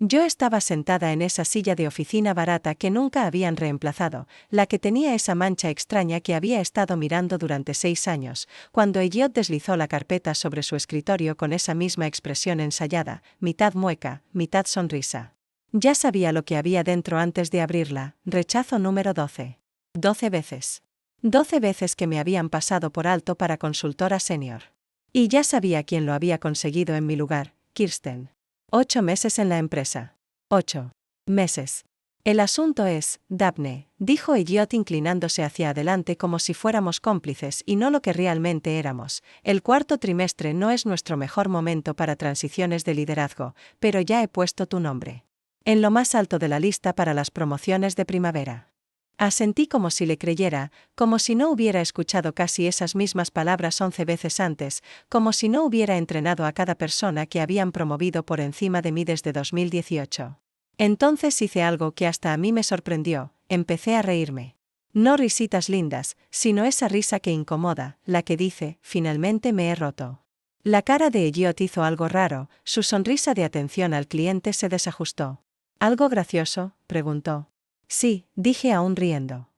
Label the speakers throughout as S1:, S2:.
S1: Yo estaba sentada en esa silla de oficina barata que nunca habían reemplazado, la que tenía esa mancha extraña que había estado mirando durante 6 años, cuando Elliot deslizó la carpeta sobre su escritorio con esa misma expresión ensayada, mitad mueca, mitad sonrisa. Ya sabía lo que había dentro antes de abrirla, rechazo número 12. 12 veces. 12 veces que me habían pasado por alto para consultora senior. Y ya sabía quién lo había conseguido en mi lugar, Kirsten. 8 meses en la empresa. 8 meses. El asunto es, Daphne, dijo Elliot inclinándose hacia adelante como si fuéramos cómplices y no lo que realmente éramos. El cuarto trimestre no es nuestro mejor momento para transiciones de liderazgo, pero ya he puesto tu nombre en lo más alto de la lista para las promociones de primavera. Asentí como si le creyera, como si no hubiera escuchado casi esas mismas palabras 11 veces antes, como si no hubiera entrenado a cada persona que habían promovido por encima de mí desde 2018. Entonces hice algo que hasta a mí me sorprendió, empecé a reírme. No risitas lindas, sino esa risa que incomoda, la que dice, finalmente me he roto. La cara de Elliot hizo algo raro, su sonrisa de atención al cliente se desajustó. ¿Algo gracioso?, preguntó. Sí, dije aún riendo.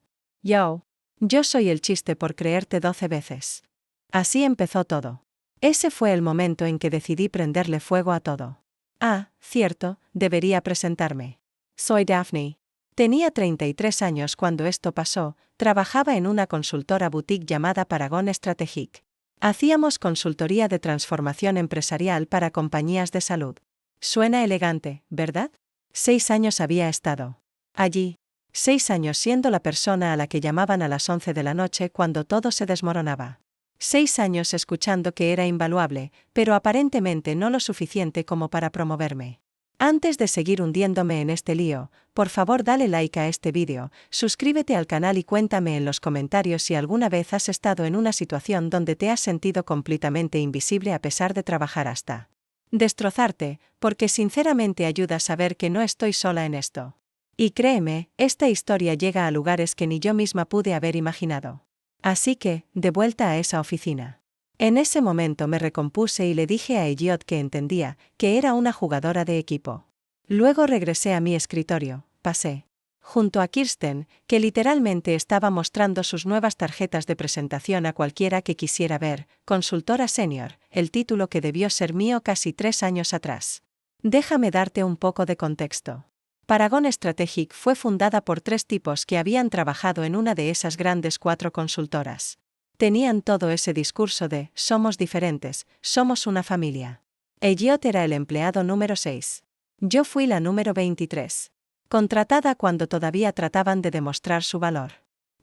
S1: Yo soy el chiste por creerte 12 veces. Así empezó todo. Ese fue el momento en que decidí prenderle fuego a todo. Ah, cierto, debería presentarme. Soy Daphne. Tenía 33 años cuando esto pasó, trabajaba en una consultora boutique llamada Paragon Strategic. Hacíamos consultoría de transformación empresarial para compañías de salud. Suena elegante, ¿verdad? 6 años había estado allí. 6 años siendo la persona a la que llamaban a las 11 de la noche cuando todo se desmoronaba. 6 años escuchando que era invaluable, pero aparentemente no lo suficiente como para promoverme. Antes de seguir hundiéndome en este lío, por favor dale like a este vídeo, suscríbete al canal y cuéntame en los comentarios si alguna vez has estado en una situación donde te has sentido completamente invisible a pesar de trabajar hasta destrozarte, porque sinceramente ayuda a saber que no estoy sola en esto. Y créeme, esta historia llega a lugares que ni yo misma pude haber imaginado. Así que, de vuelta a esa oficina. En ese momento me recompuse y le dije a Elliot que entendía, que era una jugadora de equipo. Luego regresé a mi escritorio, pasé junto a Kirsten, que literalmente estaba mostrando sus nuevas tarjetas de presentación a cualquiera que quisiera ver, consultora senior, el título que debió ser mío casi 3 años atrás. Déjame darte un poco de contexto. Paragon Strategic fue fundada por 3 tipos que habían trabajado en una de esas grandes 4 consultoras. Tenían todo ese discurso de, somos diferentes, somos una familia. Elliot era el empleado número 6. Yo fui la número 23. Contratada cuando todavía trataban de demostrar su valor.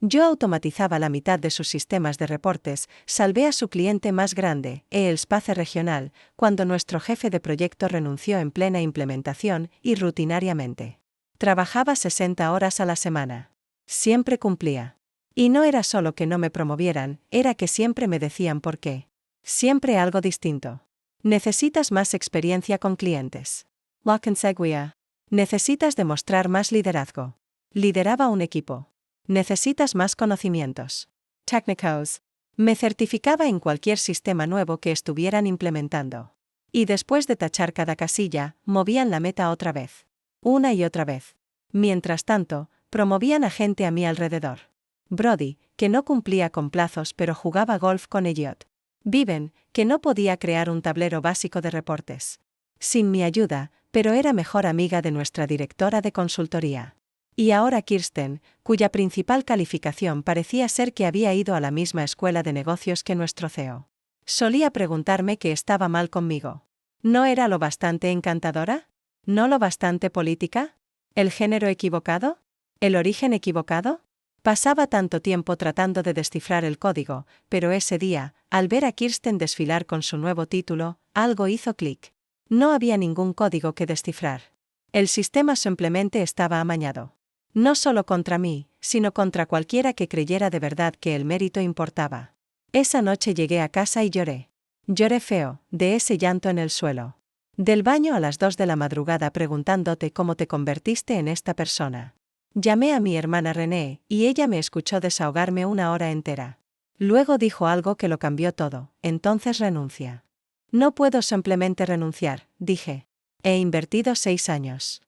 S1: Yo automatizaba la mitad de sus sistemas de reportes, salvé a su cliente más grande, el Space Regional, cuando nuestro jefe de proyecto renunció en plena implementación y rutinariamente. Trabajaba 60 horas a la semana. Siempre cumplía. Y no era solo que no me promovieran, era que siempre me decían por qué. Siempre algo distinto. Necesitas más experiencia con clientes. La conseguía. Necesitas demostrar más liderazgo. Lideraba un equipo. Necesitas más conocimientos. Técnicos. Me certificaba en cualquier sistema nuevo que estuvieran implementando. Y después de tachar cada casilla, movían la meta otra vez. Una y otra vez. Mientras tanto, promovían a gente a mi alrededor. Brody, que no cumplía con plazos pero jugaba golf con Elliot. Viven, que no podía crear un tablero básico de reportes. Sin mi ayuda, pero era mejor amiga de nuestra directora de consultoría. Y ahora Kirsten, cuya principal calificación parecía ser que había ido a la misma escuela de negocios que nuestro CEO. Solía preguntarme qué estaba mal conmigo. ¿No era lo bastante encantadora? ¿No lo bastante política? ¿El género equivocado? ¿El origen equivocado? Pasaba tanto tiempo tratando de descifrar el código, pero ese día, al ver a Kirsten desfilar con su nuevo título, algo hizo clic. No había ningún código que descifrar. El sistema simplemente estaba amañado. No solo contra mí, sino contra cualquiera que creyera de verdad que el mérito importaba. Esa noche llegué a casa y lloré. Lloré feo, de ese llanto en el suelo. Del baño a las 2 de la madrugada preguntándote cómo te convertiste en esta persona. Llamé a mi hermana René, y ella me escuchó desahogarme 1 hora entera. Luego dijo algo que lo cambió todo, entonces renuncia. No puedo simplemente renunciar, dije. He invertido 6 años.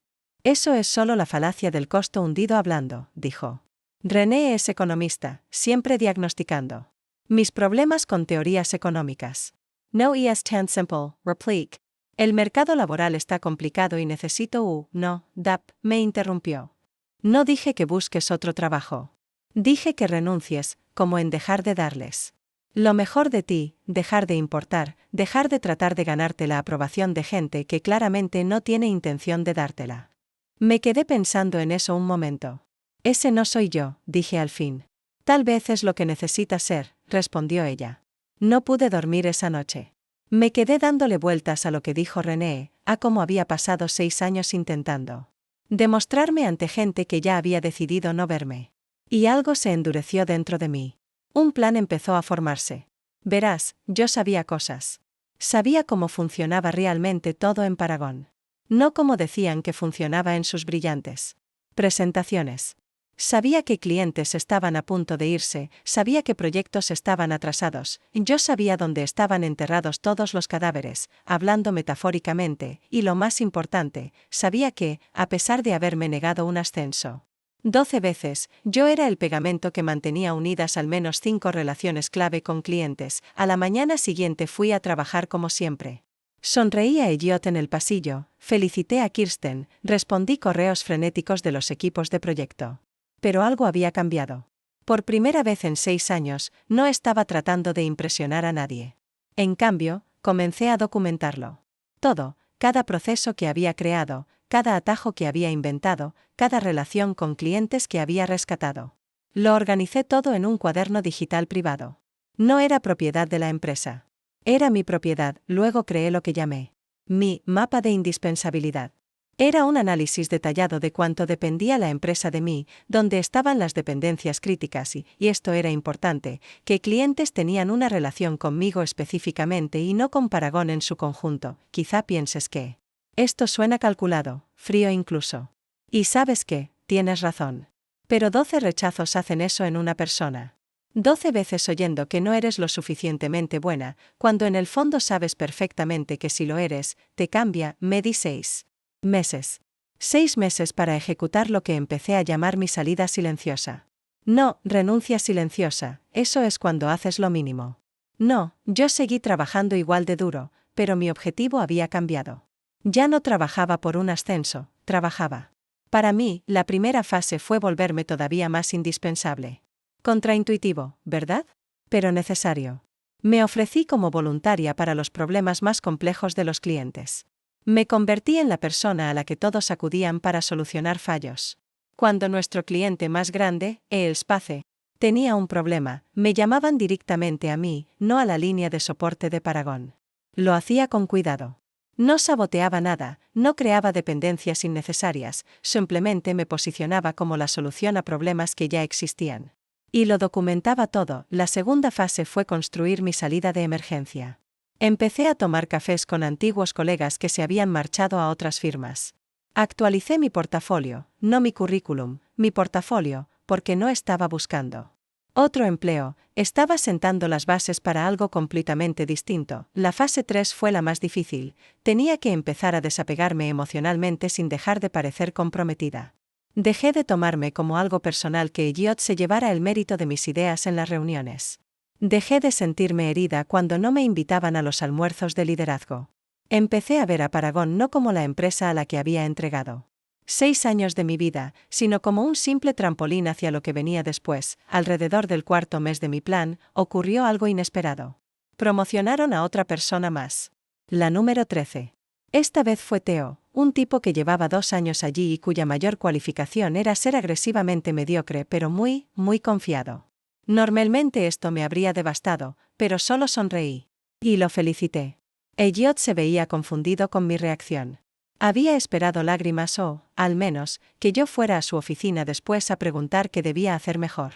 S1: Eso es solo la falacia del costo hundido hablando, dijo. René es economista, siempre diagnosticando mis problemas con teorías económicas. No es tan simple, replique. El mercado laboral está complicado y necesito no, DAP, me interrumpió. No dije que busques otro trabajo. Dije que renuncies, como en dejar de darles lo mejor de ti, dejar de importar, dejar de tratar de ganarte la aprobación de gente que claramente no tiene intención de dártela. Me quedé pensando en eso un momento. Ese no soy yo, dije al fin. Tal vez es lo que necesitas ser, respondió ella. No pude dormir esa noche. Me quedé dándole vueltas a lo que dijo René, a cómo había pasado 6 años intentando demostrarme ante gente que ya había decidido no verme. Y algo se endureció dentro de mí. Un plan empezó a formarse. Verás, yo sabía cosas. Sabía cómo funcionaba realmente todo en Paragon. No como decían que funcionaba en sus brillantes presentaciones. Sabía que clientes estaban a punto de irse, sabía que proyectos estaban atrasados, yo sabía dónde estaban enterrados todos los cadáveres, hablando metafóricamente, y lo más importante, sabía que, a pesar de haberme negado un ascenso 12 veces, yo era el pegamento que mantenía unidas al menos 5 relaciones clave con clientes. A la mañana siguiente fui a trabajar como siempre. Sonreí a Elliot en el pasillo, felicité a Kirsten, respondí correos frenéticos de los equipos de proyecto. Pero algo había cambiado. Por primera vez en 6 años, no estaba tratando de impresionar a nadie. En cambio, comencé a documentarlo. Todo, cada proceso que había creado, cada atajo que había inventado, cada relación con clientes que había rescatado. Lo organicé todo en un cuaderno digital privado. No era propiedad de la empresa. Era mi propiedad, luego creé lo que llamé mi mapa de indispensabilidad. Era un análisis detallado de cuánto dependía la empresa de mí, dónde estaban las dependencias críticas y esto era importante, que clientes tenían una relación conmigo específicamente y no con Paragon en su conjunto. Quizá pienses que esto suena calculado, frío incluso. Y sabes qué, tienes razón. Pero 12 rechazos hacen eso en una persona. 12 veces oyendo que no eres lo suficientemente buena, cuando en el fondo sabes perfectamente que si lo eres, te cambia. Me di 6 meses. 6 meses para ejecutar lo que empecé a llamar mi salida silenciosa. No, renuncia silenciosa, eso es cuando haces lo mínimo. No, yo seguí trabajando igual de duro, pero mi objetivo había cambiado. Ya no trabajaba por un ascenso, trabajaba. Para mí, la primera fase fue volverme todavía más indispensable. Contraintuitivo, ¿verdad? Pero necesario. Me ofrecí como voluntaria para los problemas más complejos de los clientes. Me convertí en la persona a la que todos acudían para solucionar fallos. Cuando nuestro cliente más grande, el Space, tenía un problema, me llamaban directamente a mí, no a la línea de soporte de Paragon. Lo hacía con cuidado. No saboteaba nada, no creaba dependencias innecesarias, simplemente me posicionaba como la solución a problemas que ya existían. Y lo documentaba todo. La segunda fase fue construir mi salida de emergencia. Empecé a tomar cafés con antiguos colegas que se habían marchado a otras firmas. Actualicé mi portafolio, no mi currículum, mi portafolio, porque no estaba buscando otro empleo, estaba sentando las bases para algo completamente distinto. La fase 3 fue la más difícil, tenía que empezar a desapegarme emocionalmente sin dejar de parecer comprometida. Dejé de tomarme como algo personal que Elliot se llevara el mérito de mis ideas en las reuniones. Dejé de sentirme herida cuando no me invitaban a los almuerzos de liderazgo. Empecé a ver a Paragon no como la empresa a la que había entregado 6 años de mi vida, sino como un simple trampolín hacia lo que venía después. Alrededor del 4.º mes de mi plan, ocurrió algo inesperado. Promocionaron a otra persona más. La número 13. Esta vez fue Theo, un tipo que llevaba 2 años allí y cuya mayor cualificación era ser agresivamente mediocre pero muy, muy confiado. Normalmente esto me habría devastado, pero solo sonreí. Y lo felicité. Elliot se veía confundido con mi reacción. Había esperado lágrimas o, al menos, que yo fuera a su oficina después a preguntar qué debía hacer mejor.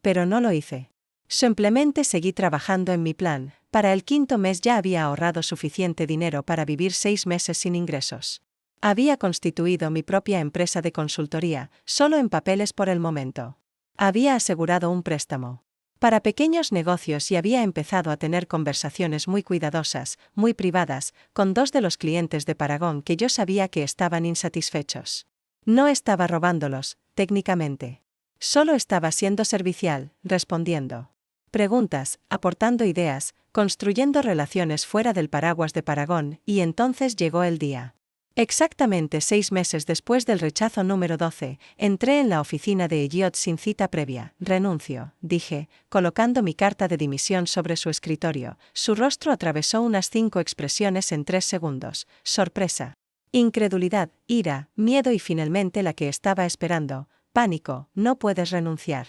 S1: Pero no lo hice. Simplemente seguí trabajando en mi plan. Para el 5.º mes ya había ahorrado suficiente dinero para vivir 6 meses sin ingresos. Había constituido mi propia empresa de consultoría, solo en papeles por el momento. Había asegurado un préstamo. para pequeños negocios y había empezado a tener conversaciones muy cuidadosas, muy privadas, con 2 de los clientes de Paragon que yo sabía que estaban insatisfechos. No estaba robándolos, técnicamente. Solo estaba siendo servicial, respondiendo preguntas, aportando ideas, construyendo relaciones fuera del paraguas de Paragon, y entonces llegó el día. Exactamente 6 meses después del rechazo número 12, entré en la oficina de Elliot sin cita previa. Renuncio, dije, colocando mi carta de dimisión sobre su escritorio. Su rostro atravesó unas 5 expresiones en 3 segundos. Sorpresa, incredulidad, ira, miedo y finalmente la que estaba esperando, pánico. No puedes renunciar.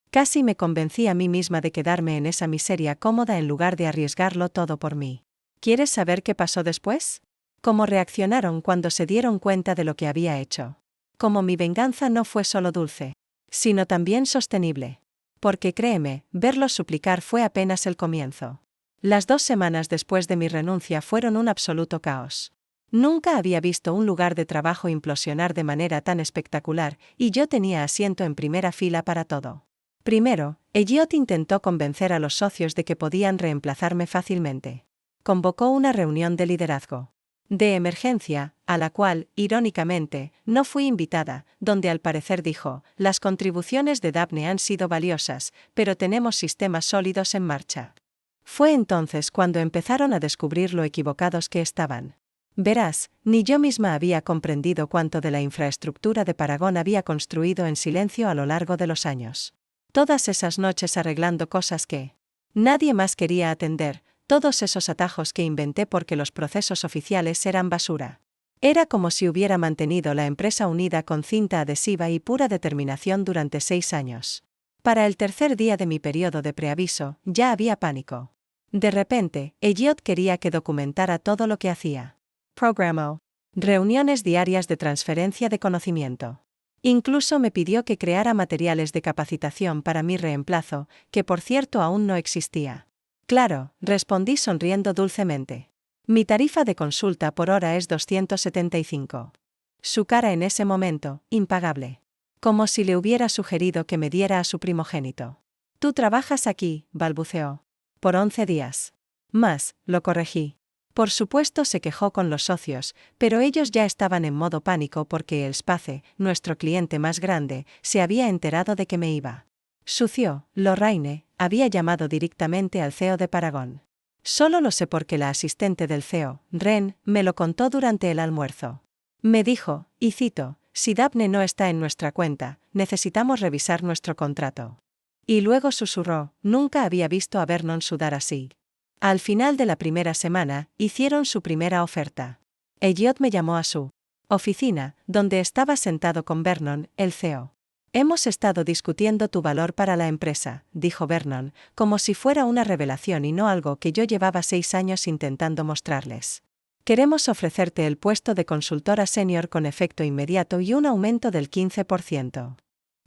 S1: Casi me convencí a mí misma de quedarme en esa miseria cómoda en lugar de arriesgarlo todo por mí. ¿Quieres saber qué pasó después? ¿Cómo reaccionaron cuando se dieron cuenta de lo que había hecho? Cómo mi venganza no fue solo dulce, sino también sostenible. Porque créeme, verlos suplicar fue apenas el comienzo. Las 2 semanas después de mi renuncia fueron un absoluto caos. Nunca había visto un lugar de trabajo implosionar de manera tan espectacular, y yo tenía asiento en primera fila para todo. Primero, Elliot intentó convencer a los socios de que podían reemplazarme fácilmente. Convocó una reunión de liderazgo de emergencia, a la cual, irónicamente, no fui invitada, donde al parecer dijo, las contribuciones de Daphne han sido valiosas, pero tenemos sistemas sólidos en marcha. Fue entonces cuando empezaron a descubrir lo equivocados que estaban. Verás, ni yo misma había comprendido cuánto de la infraestructura de Paragon había construido en silencio a lo largo de los años. Todas esas noches arreglando cosas que nadie más quería atender, todos esos atajos que inventé porque los procesos oficiales eran basura. Era como si hubiera mantenido la empresa unida con cinta adhesiva y pura determinación durante 6 años. Para el tercer día de mi periodo de preaviso, ya había pánico. De repente, Elliot quería que documentara todo lo que hacía. Programó reuniones diarias de transferencia de conocimiento. Incluso me pidió que creara materiales de capacitación para mi reemplazo, que por cierto aún no existía. Claro, respondí sonriendo dulcemente. Mi tarifa de consulta por hora es 275. Su cara en ese momento, impagable. Como si le hubiera sugerido que me diera a su primogénito. Tú trabajas aquí, balbuceó. Por 11 días. Más, lo corregí. Por supuesto se quejó con los socios, pero ellos ya estaban en modo pánico porque el Space, nuestro cliente más grande, se había enterado de que me iba. Sucio, Lorraine, había llamado directamente al CEO de Paragon. Solo lo sé porque la asistente del CEO, Ren, me lo contó durante el almuerzo. Me dijo, y cito, si Daphne no está en nuestra cuenta, necesitamos revisar nuestro contrato. Y luego susurró, nunca había visto a Vernon sudar así. Al final de la primera semana, hicieron su primera oferta. Elliot me llamó a su oficina, donde estaba sentado con Vernon, el CEO. Hemos estado discutiendo tu valor para la empresa, dijo Vernon, como si fuera una revelación y no algo que yo llevaba 6 años intentando mostrarles. Queremos ofrecerte el puesto de consultora senior con efecto inmediato y un aumento del 15%.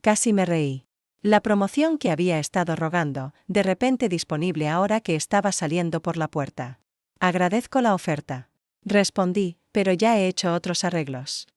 S1: Casi me reí. La promoción que había estado rogando, de repente disponible ahora que estaba saliendo por la puerta. Agradezco la oferta. Respondí, pero ya he hecho otros arreglos.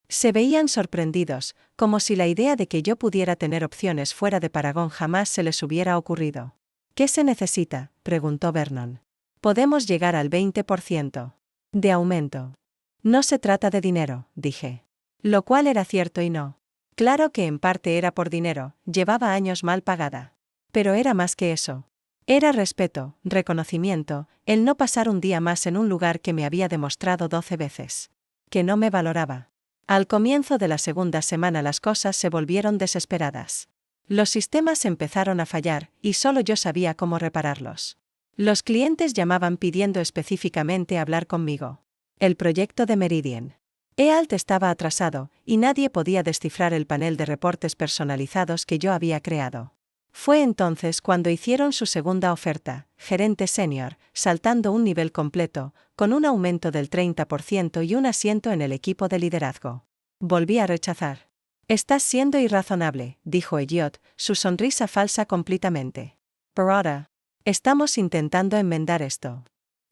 S1: Se veían sorprendidos, como si la idea de que yo pudiera tener opciones fuera de Paragon jamás se les hubiera ocurrido. ¿Qué se necesita?, preguntó Vernon. Podemos llegar al 20% de aumento. No se trata de dinero, dije. Lo cual era cierto y no. Claro que en parte era por dinero, llevaba años mal pagada. Pero era más que eso. Era respeto, reconocimiento, el no pasar un día más en un lugar que me había demostrado 12 veces que no me valoraba. Al comienzo de la segunda semana las cosas se volvieron desesperadas. Los sistemas empezaron a fallar, y solo yo sabía cómo repararlos. Los clientes llamaban pidiendo específicamente hablar conmigo. El proyecto de Meridian EALT estaba atrasado, y nadie podía descifrar el panel de reportes personalizados que yo había creado. Fue entonces cuando hicieron su segunda oferta, gerente senior, saltando un nivel completo, con un aumento del 30% y un asiento en el equipo de liderazgo. Volví a rechazar. Estás siendo irrazonable, dijo Elliot, su sonrisa falsa completamente. Por ahora, estamos intentando enmendar esto.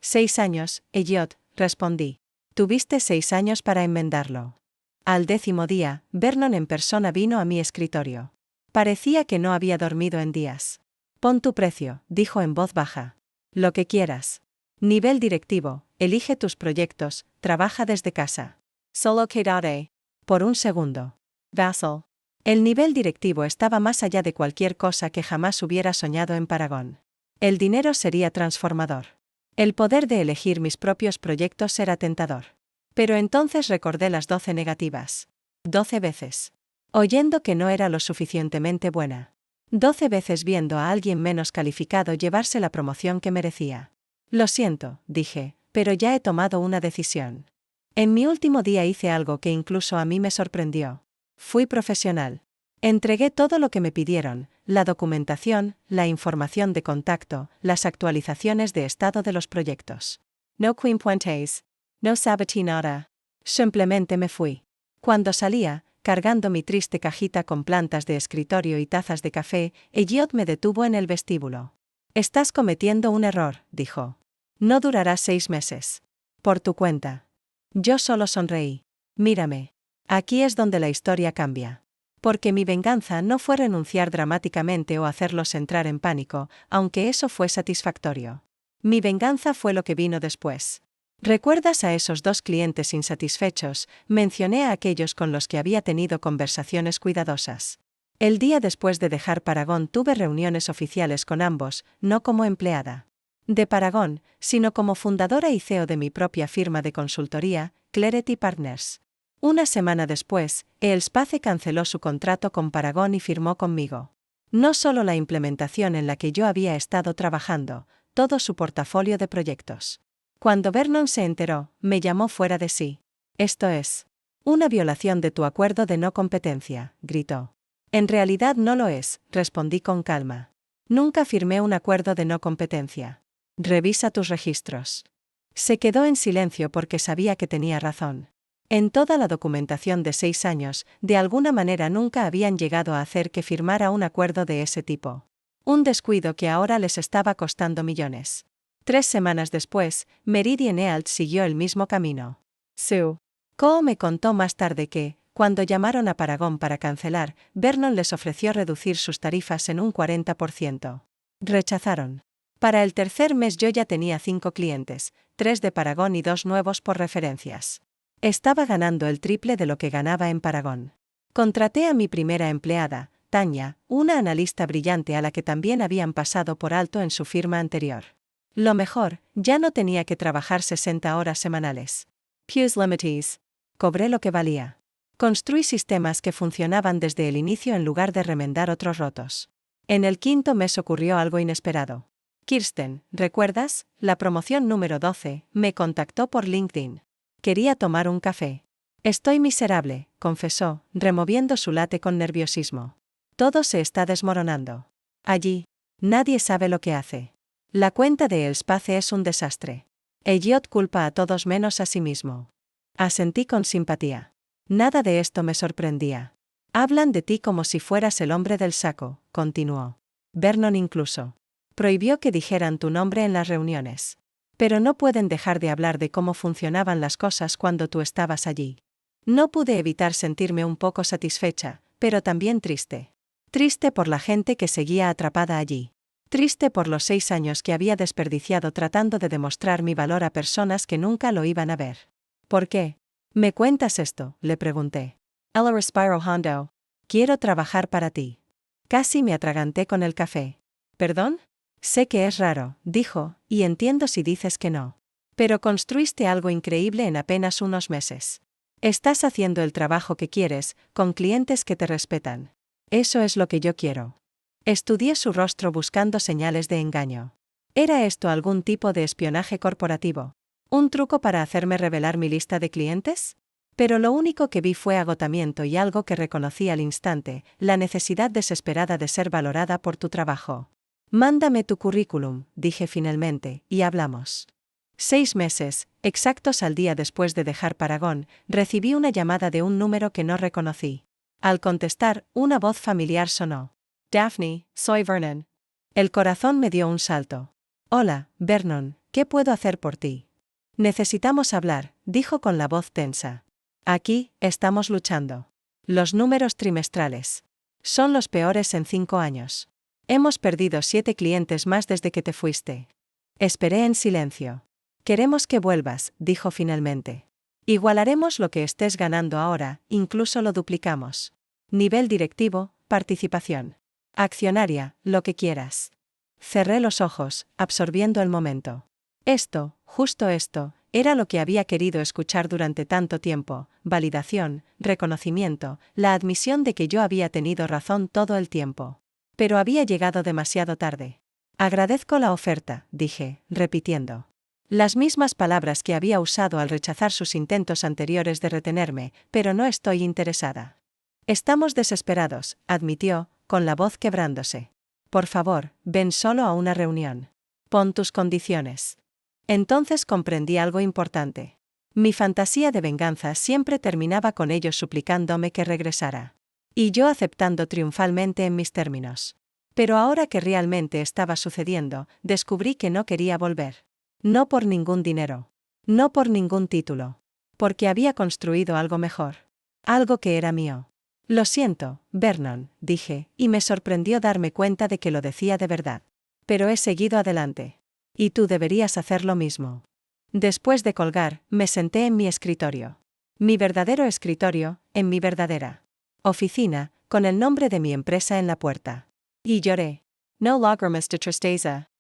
S1: 6 años, Elliot, respondí. Tuviste 6 años para enmendarlo. Al 10º día, Vernon en persona vino a mi escritorio. Parecía que no había dormido en días. Pon tu precio, dijo en voz baja. Lo que quieras. Nivel directivo, elige tus proyectos, trabaja desde casa. Solo quedaré. Por un segundo. Vassal. El nivel directivo estaba más allá de cualquier cosa que jamás hubiera soñado en Paragon. El dinero sería transformador. El poder de elegir mis propios proyectos era tentador. Pero entonces recordé las 12 negativas. 12 veces. Oyendo que no era lo suficientemente buena. 12 veces viendo a alguien menos calificado llevarse la promoción que merecía. Lo siento, dije, pero ya he tomado una decisión. En mi último día hice algo que incluso a mí me sorprendió. Fui profesional. Entregué todo lo que me pidieron, la documentación, la información de contacto, las actualizaciones de estado de los proyectos. No quimpuentes. No sabatí nada. Simplemente me fui. Cuando salía, cargando mi triste cajita con plantas de escritorio y tazas de café, Elliot me detuvo en el vestíbulo. Estás cometiendo un error, dijo. No durará 6 meses. Por tu cuenta. Yo solo sonreí. Mírame. Aquí es donde la historia cambia. Porque mi venganza no fue renunciar dramáticamente o hacerlos entrar en pánico, aunque eso fue satisfactorio. Mi venganza fue lo que vino después. ¿Recuerdas a esos 2 clientes insatisfechos? Mencioné a aquellos con los que había tenido conversaciones cuidadosas. El día después de dejar Paragon tuve reuniones oficiales con ambos, no como empleada de Paragon, sino como fundadora y CEO de mi propia firma de consultoría, Clarity Partners. Una semana después, Elspace canceló su contrato con Paragon y firmó conmigo. No solo la implementación en la que yo había estado trabajando, todo su portafolio de proyectos. Cuando Vernon se enteró, me llamó fuera de sí. Esto es una violación de tu acuerdo de no competencia, gritó. En realidad no lo es, respondí con calma. Nunca firmé un acuerdo de no competencia. Revisa tus registros. Se quedó en silencio porque sabía que tenía razón. En toda la documentación de 6 años, de alguna manera nunca habían llegado a hacer que firmara un acuerdo de ese tipo. Un descuido que ahora les estaba costando millones. 3 semanas después, Meridian Ealt siguió el mismo camino. Sue Cole me contó más tarde que, cuando llamaron a Paragon para cancelar, Vernon les ofreció reducir sus tarifas en un 40%. Rechazaron. Para el tercer mes yo ya tenía 5 clientes, 3 de Paragon y 2 nuevos por referencias. Estaba ganando el triple de lo que ganaba en Paragon. Contraté a mi primera empleada, Tanya, una analista brillante a la que también habían pasado por alto en su firma anterior. Lo mejor, ya no tenía que trabajar 60 horas semanales. Pews Limites. Cobré lo que valía. Construí sistemas que funcionaban desde el inicio en lugar de remendar otros rotos. En el 5.º mes ocurrió algo inesperado. Kirsten, ¿recuerdas? La promoción número 12, me contactó por LinkedIn. Quería tomar un café. Estoy miserable, confesó, removiendo su late con nerviosismo. Todo se está desmoronando. Allí. Nadie sabe lo que hace. La cuenta de Elspace es un desastre. Elliot culpa a todos menos a sí mismo. Asentí con simpatía. Nada de esto me sorprendía. Hablan de ti como si fueras el hombre del saco, continuó. Vernon incluso prohibió que dijeran tu nombre en las reuniones. Pero no pueden dejar de hablar de cómo funcionaban las cosas cuando tú estabas allí. No pude evitar sentirme un poco satisfecha, pero también triste. Triste por la gente que seguía atrapada allí. Triste por los 6 años que había desperdiciado tratando de demostrar mi valor a personas que nunca lo iban a ver. ¿Por qué? ¿Me cuentas esto?, le pregunté. Ella respiró hondo. Quiero trabajar para ti. Casi me atraganté con el café. ¿Perdón? Sé que es raro, dijo, y entiendo si dices que no. Pero construiste algo increíble en apenas unos meses. Estás haciendo el trabajo que quieres, con clientes que te respetan. Eso es lo que yo quiero. Estudié su rostro buscando señales de engaño. ¿Era esto algún tipo de espionaje corporativo? ¿Un truco para hacerme revelar mi lista de clientes? Pero lo único que vi fue agotamiento y algo que reconocí al instante, la necesidad desesperada de ser valorada por tu trabajo. Mándame tu currículum, dije finalmente, y hablamos. 6 meses, exactos al día después de dejar Paragon, recibí una llamada de un número que no reconocí. Al contestar, una voz familiar sonó. Daphne, soy Vernon. El corazón me dio un salto. Hola, Vernon, ¿qué puedo hacer por ti? Necesitamos hablar, dijo con la voz tensa. Aquí, estamos luchando. Los números trimestrales. Son los peores en 5 años. Hemos perdido 7 clientes más desde que te fuiste. Esperé en silencio. Queremos que vuelvas, dijo finalmente. Igualaremos lo que estés ganando ahora, incluso lo duplicamos. Nivel directivo, participación. Accionaria, lo que quieras. Cerré los ojos, absorbiendo el momento. Esto, justo esto, era lo que había querido escuchar durante tanto tiempo: validación, reconocimiento, la admisión de que yo había tenido razón todo el tiempo. Pero había llegado demasiado tarde. Agradezco la oferta, dije, repitiendo. Las mismas palabras que había usado al rechazar sus intentos anteriores de retenerme, pero no estoy interesada. Estamos desesperados, admitió, con la voz quebrándose. Por favor, ven solo a una reunión. Pon tus condiciones. Entonces comprendí algo importante. Mi fantasía de venganza siempre terminaba con ellos suplicándome que regresara. Y yo aceptando triunfalmente en mis términos. Pero ahora que realmente estaba sucediendo, descubrí que no quería volver. No por ningún dinero. No por ningún título. Porque había construido algo mejor. Algo que era mío. Lo siento, Vernon, dije, y me sorprendió darme cuenta de que lo decía de verdad. Pero he seguido adelante. Y tú deberías hacer lo mismo. Después de colgar, me senté en mi escritorio. Mi verdadero escritorio, en mi verdadera oficina, con el nombre de mi empresa en la puerta. Y lloré. No lágrimas de tristeza,